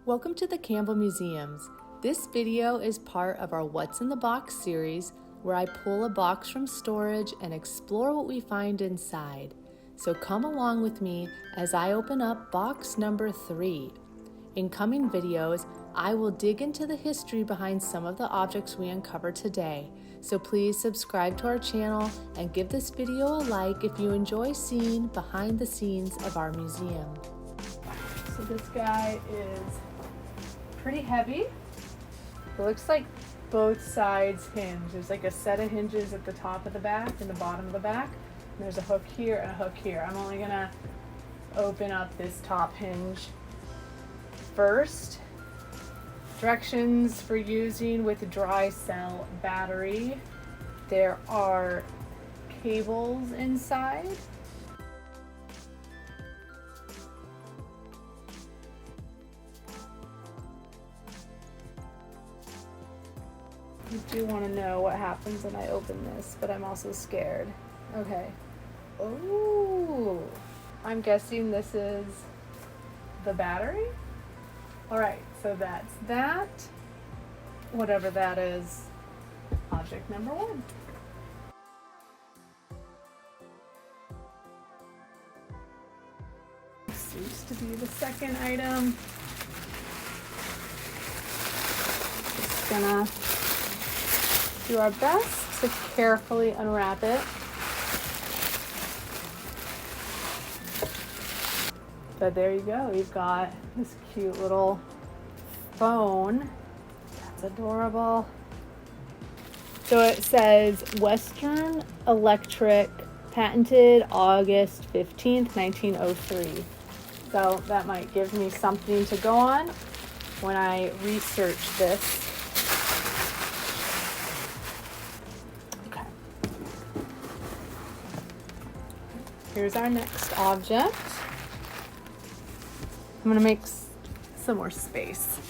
Welcome to the Campbell Museums. This video is part of our What's in the Box series, where I pull a box from storage and explore what we find inside. So come along with me as I open up box number 3. In coming videos, I will dig into the history behind some of the objects we uncover today. So please subscribe to our channel and give this video a like if you enjoy seeing behind the scenes of our museum. So this guy is pretty heavy. It looks like both sides hinge. There's like a set of hinges at the top of the back and the bottom of the back. And there's a hook here and a hook here. I'm only gonna open up this top hinge first. Directions for using with a dry cell battery. There are cables inside. I do want to know what happens when I open this, but I'm also scared. Okay. Oh, I'm guessing this is the battery. All right, so that's that. Whatever that is, object number 1. Seems to be the second item. Just gonna do our best to carefully unwrap it. But there you go, you've got this cute little phone. That's adorable. So it says Western Electric, patented August 15th, 1903. So that might give me something to go on when I research this. Here's our next object. I'm gonna make some more space.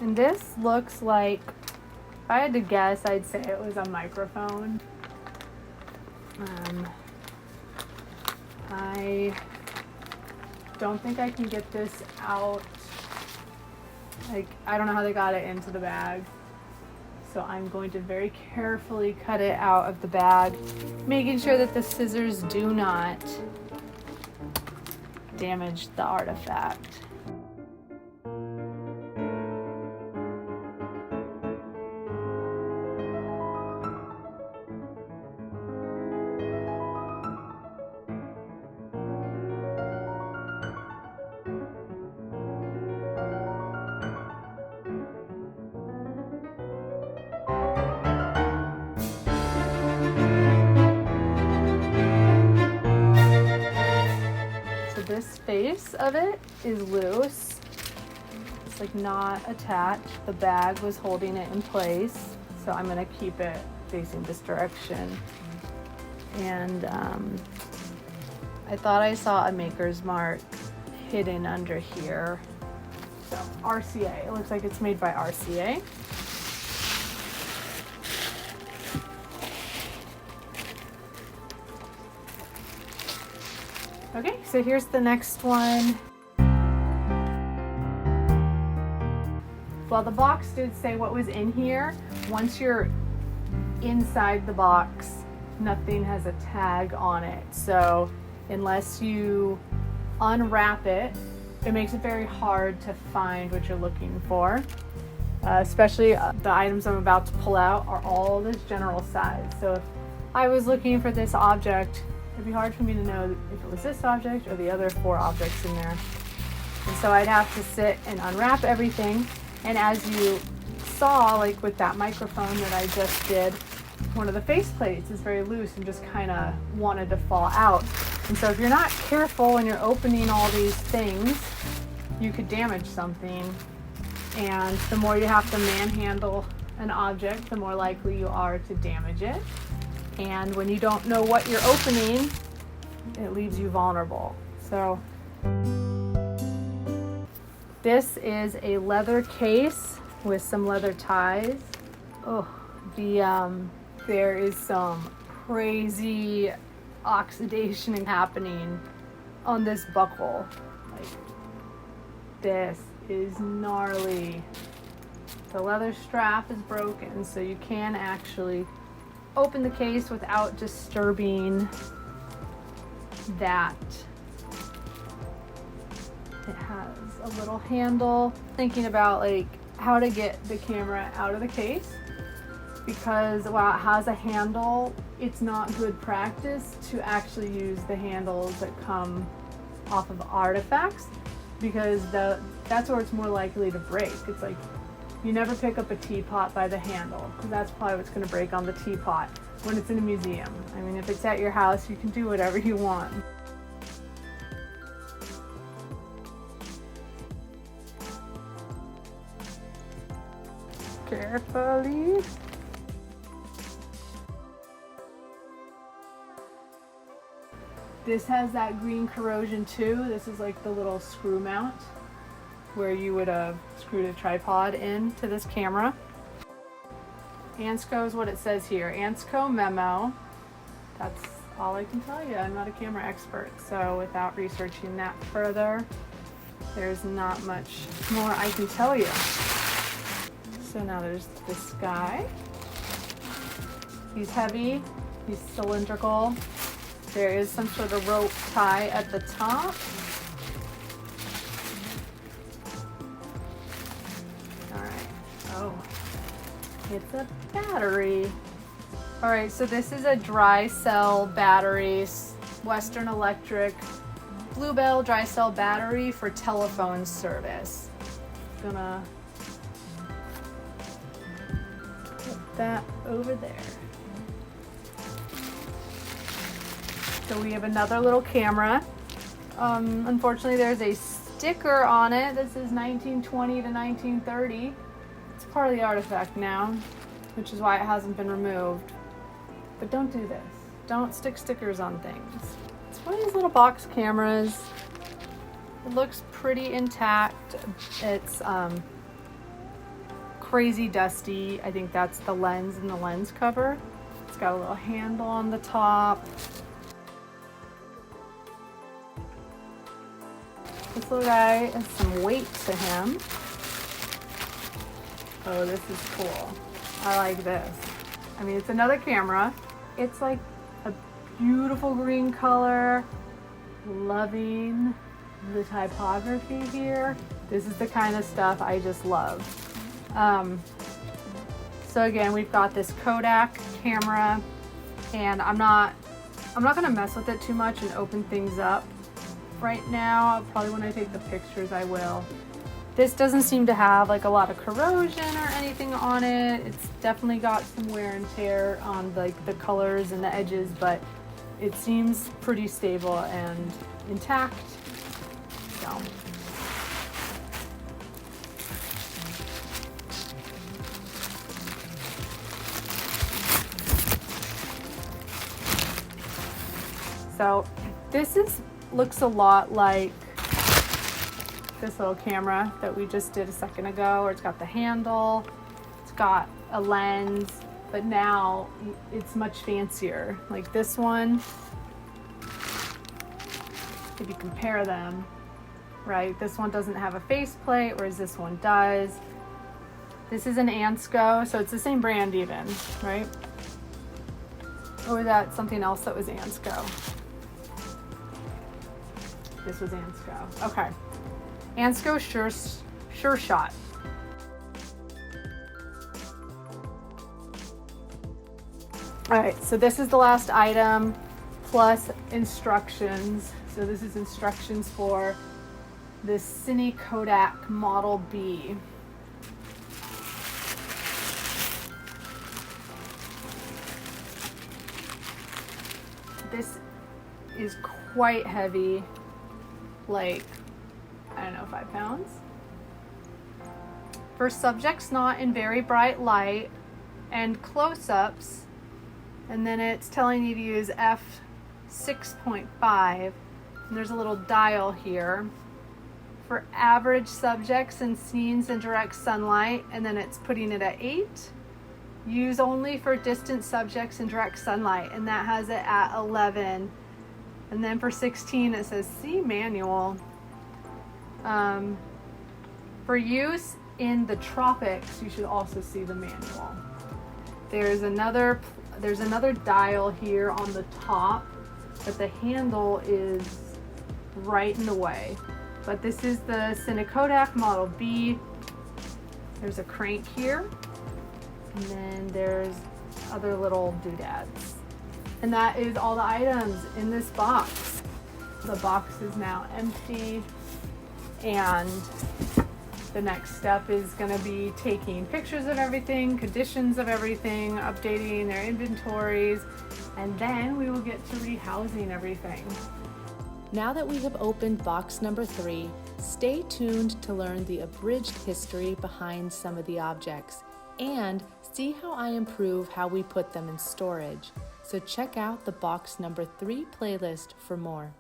And this looks like, if I had to guess, I'd say it was a microphone. I don't think I can get this out. Like, I don't know how they got it into the bag. So I'm going to very carefully cut it out of the bag, making sure that the scissors do not damage the artifact. This face of it is loose. It's like not attached. The bag was holding it in place. So I'm gonna keep it facing this direction. And I thought I saw a maker's mark hidden under here. So RCA, it looks like it's made by RCA. Okay, so here's the next one. Well, the box did say what was in here. Once you're inside the box, nothing has a tag on it. So unless you unwrap it, it makes it very hard to find what you're looking for. Especially the items I'm about to pull out are all this general size. So if I was looking for this object, it'd be hard for me to know if it was this object or the other 4 objects in there. And so I'd have to sit and unwrap everything. And as you saw, like with that microphone that I just did, one of the face plates is very loose and just kind of wanted to fall out. And so if you're not careful when you're opening all these things, you could damage something. And the more you have to manhandle an object, the more likely you are to damage it. And when you don't know what you're opening, it leaves you vulnerable. So this is a leather case with some leather ties. Oh, There is some crazy oxidation happening on this buckle. Like, this is gnarly. The leather strap is broken, so you can actually open the case without disturbing that. It has a little handle. Thinking about like how to get the camera out of the case, because while it has a handle, it's not good practice to actually use the handles that come off of artifacts, because that's where it's more likely to break. It's like, you never pick up a teapot by the handle, because that's probably what's going to break on the teapot when it's in a museum. I mean, if it's at your house, you can do whatever you want. Carefully. This has that green corrosion too. This is like the little screw mount where you would have screwed a tripod into this camera. Ansco is what it says here. Ansco memo. That's all I can tell you. I'm not a camera expert, so without researching that further, there's not much more I can tell you. So now there's this guy. He's heavy, he's cylindrical. There is some sort of rope tie at the top. All right, oh, it's a battery. All right, so this is a dry cell battery, Western Electric Bluebell dry cell battery for telephone service. Gonna put that over there. So we have another little camera. Unfortunately, there's a sticker on it. This is 1920 to 1930. It's part of the artifact now, which is why it hasn't been removed. But don't do this. Don't stick stickers on things. It's one of these little box cameras. It looks pretty intact. It's crazy dusty. I think that's the lens and the lens cover. It's got a little handle on the top. This little guy has some weight to him. Oh, this is cool. I like this. I mean, it's another camera. It's like a beautiful green color. Loving the typography here. This is the kind of stuff I just love. So again, we've got this Kodak camera, and I'm not gonna mess with it too much and open things up right now. Probably when I take the pictures I will. This doesn't seem to have like a lot of corrosion or anything on it. It's definitely got some wear and tear on like the colors and the edges, but it seems pretty stable and intact. So this looks a lot like this little camera that we just did a second ago, where it's got the handle, it's got a lens, but now it's much fancier. Like this one, if you compare them, right? This one doesn't have a faceplate, whereas this one does. This is an Ansco, so it's the same brand even, right? Or was that something else that was Ansco? This was Ansco. Okay. Ansco Sure Shot. All right, so this is the last item plus instructions. So this is instructions for this Cine Kodak Model B. This is quite heavy, like, I don't know, 5 pounds. For subjects not in very bright light and close-ups, and then it's telling you to use f6.5, and there's a little dial here. For average subjects and scenes in direct sunlight, and then it's putting it at 8, Use only for distant subjects in direct sunlight, and that has it at 11. And then for 16 it says see manual. For use in the tropics, you should also see the manual. There's another dial here on the top, but the handle is right in the way. But this is the Cine Kodak Model B. There's a crank here, and then there's other little doodads. And that is all the items in this box. The box is now empty, and the next step is going to be taking pictures of everything, conditions of everything, updating their inventories, and then we will get to rehousing everything. Now that we have opened box number 3, stay tuned to learn the abridged history behind some of the objects and see how I improve how we put them in storage. So check out the box number 3 playlist for more.